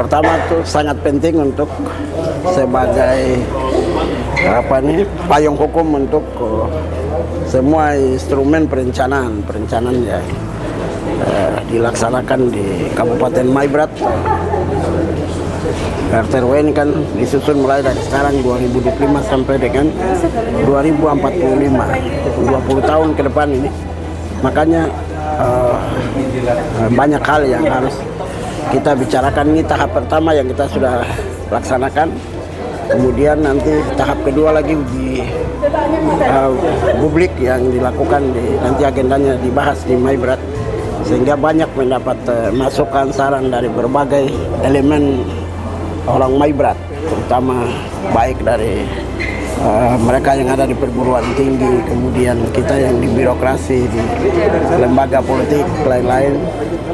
pertama itu sangat penting untuk sebagai payung hukum untuk semua instrumen perencanaan yang dilaksanakan di Kabupaten Maibrat. RT/RW ini kan disusun mulai dari sekarang 2025 sampai dengan 2045, 20 tahun ke depan ini. Makanya banyak hal yang harus kita bicarakan. Ini tahap pertama yang kita sudah laksanakan. Kemudian nanti tahap kedua lagi uji publik yang dilakukan, nanti agendanya dibahas di Maibrat, sehingga banyak mendapat masukan saran dari berbagai elemen orang Maibrat, terutama baik dari mereka yang ada di perguruan tinggi, kemudian kita yang di birokrasi, di lembaga politik lain-lain,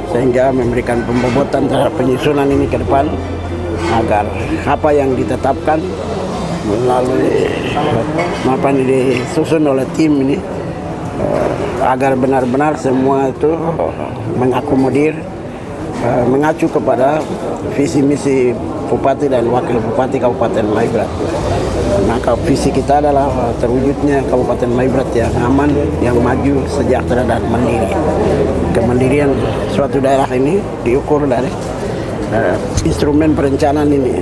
sehingga memberikan pembobotan terhadap penyusunan ini ke depan, agar apa yang ditetapkan melalui disusun oleh tim ini agar benar-benar semua itu mengakomodir, mengacu kepada visi misi Bupati dan Wakil Bupati Kabupaten Maibrat. Maka visi kita adalah terwujudnya Kabupaten Maibrat yang aman, yang maju, sejahtera dan mandiri. Kemandirian suatu daerah ini diukur dari instrumen perencanaan ini.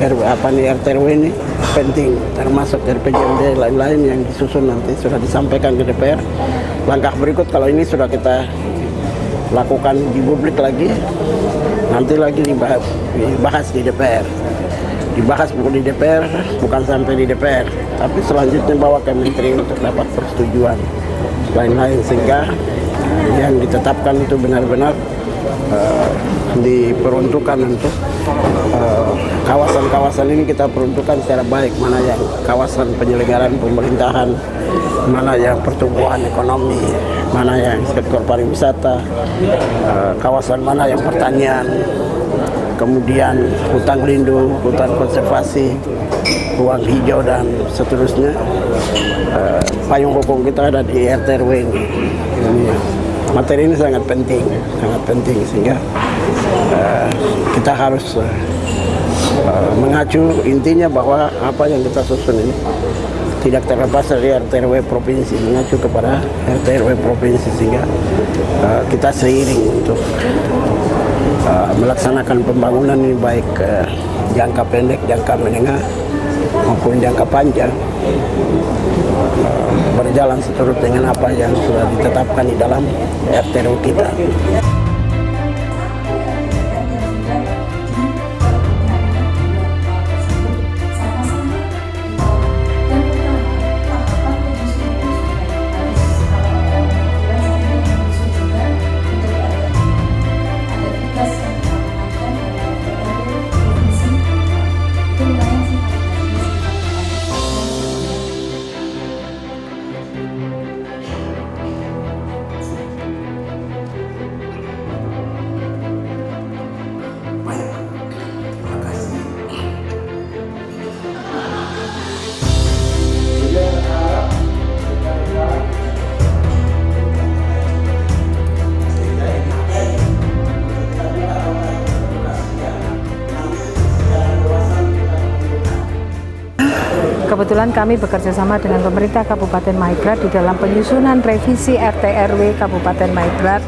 RT/RW ini penting, termasuk RPJMD lain-lain yang disusun nanti sudah disampaikan ke DPR. Langkah berikut kalau ini sudah kita lakukan di publik lagi, nanti lagi dibahas di DPR. Dibahas di DPR, bukan sampai di DPR, tapi selanjutnya bawa ke Menteri untuk dapat persetujuan lain-lain, sehingga yang ditetapkan itu benar-benar diperuntukkan untuk kawasan-kawasan ini. Kita peruntukkan secara baik, mana yang kawasan penyelenggaraan pemerintahan, mana yang pertumbuhan ekonomi, mana yang sektor pariwisata, kawasan mana yang pertanian, kemudian hutan lindung, hutan konservasi, ruang hijau dan seterusnya. Payung hukum kita ada di RT/RW ini. Materi ini sangat penting, sehingga kita harus mengacu intinya bahwa apa yang kita susun ini tidak terlepas dari RT/RW provinsi, mengacu kepada RT/RW provinsi, sehingga kita seiring untuk melaksanakan pembangunan ini, baik jangka pendek, jangka menengah maupun jangka panjang, berjalan seturut dengan apa yang sudah ditetapkan di dalam RT/RW kita. Kebetulan kami bekerja sama dengan pemerintah Kabupaten Maibrat di dalam penyusunan revisi RT/RW Kabupaten Maibrat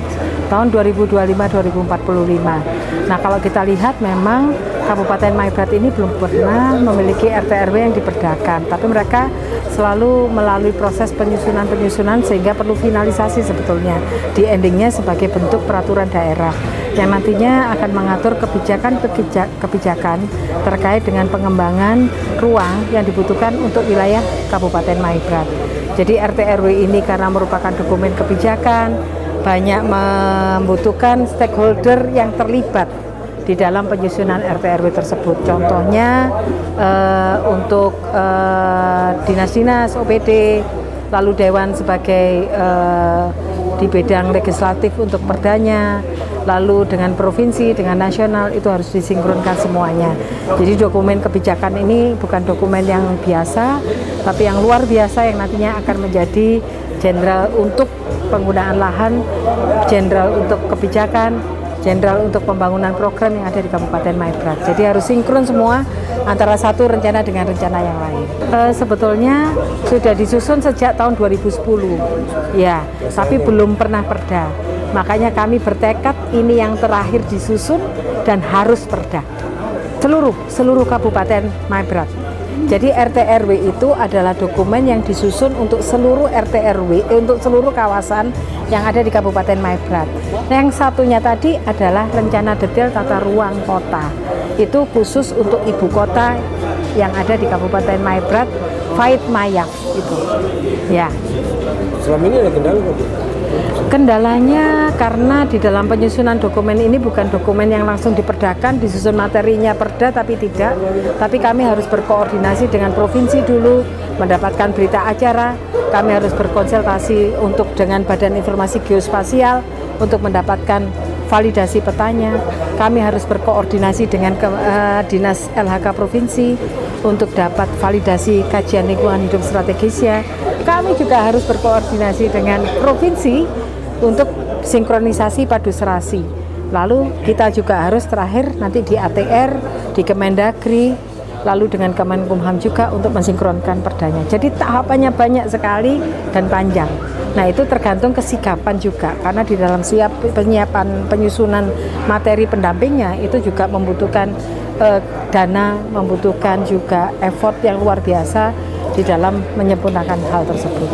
tahun 2025-2045. Nah, kalau kita lihat memang Kabupaten Maibrat ini belum pernah memiliki RT/RW yang diperdakan, tapi mereka selalu melalui proses penyusunan sehingga perlu finalisasi sebetulnya di endingnya sebagai bentuk peraturan daerah yang nantinya akan mengatur kebijakan terkait dengan pengembangan ruang yang dibutuhkan untuk wilayah Kabupaten Maibrat. Jadi RT/RW ini karena merupakan dokumen kebijakan, banyak membutuhkan stakeholder yang terlibat di dalam penyusunan RT/RW tersebut. Contohnya untuk dinas-dinas, OPD, lalu Dewan sebagai di bidang legislatif untuk perdanya, lalu dengan provinsi, dengan nasional, itu harus disinkronkan semuanya. Jadi dokumen kebijakan ini bukan dokumen yang biasa, tapi yang luar biasa yang nantinya akan menjadi jenderal untuk penggunaan lahan, jenderal untuk kebijakan, Jenderal untuk pembangunan program yang ada di Kabupaten Maibrat. Jadi harus sinkron semua antara satu rencana dengan rencana yang lain. Sebetulnya sudah disusun sejak tahun 2010, ya, tapi belum pernah perda. Makanya kami bertekad ini yang terakhir disusun dan harus perda. Seluruh Kabupaten Maibrat. Jadi RT/RW itu adalah dokumen yang disusun untuk seluruh RT/RW, untuk seluruh kawasan yang ada di Kabupaten Maibrat. Nah, yang satunya tadi adalah rencana detail tata ruang kota. Itu khusus untuk ibu kota yang ada di Kabupaten Maibrat, Fait Mayang itu. Ya. Selama ini ada kendala nggak, Bu? Kendalanya karena di dalam penyusunan dokumen ini bukan dokumen yang langsung diperdakan, disusun materinya perda tapi tidak. Tapi kami harus berkoordinasi dengan provinsi dulu, mendapatkan berita acara. Kami harus berkonsultasi dengan Badan Informasi Geospasial untuk mendapatkan validasi petanya. Kami harus berkoordinasi dengan Dinas LHK Provinsi untuk dapat validasi kajian lingkungan hidup strategisnya. Kami juga harus berkoordinasi dengan provinsi untuk sinkronisasi padu serasi. Lalu kita juga harus terakhir nanti di ATR, di Kemendagri, lalu dengan Kemenkumham juga untuk mensinkronkan perdanya. Jadi tahapannya banyak sekali dan panjang. Nah, itu tergantung kesigapan juga, karena di dalam penyiapan penyusunan materi pendampingnya itu juga membutuhkan dana, membutuhkan juga effort yang luar biasa di dalam menyempurnakan hal tersebut.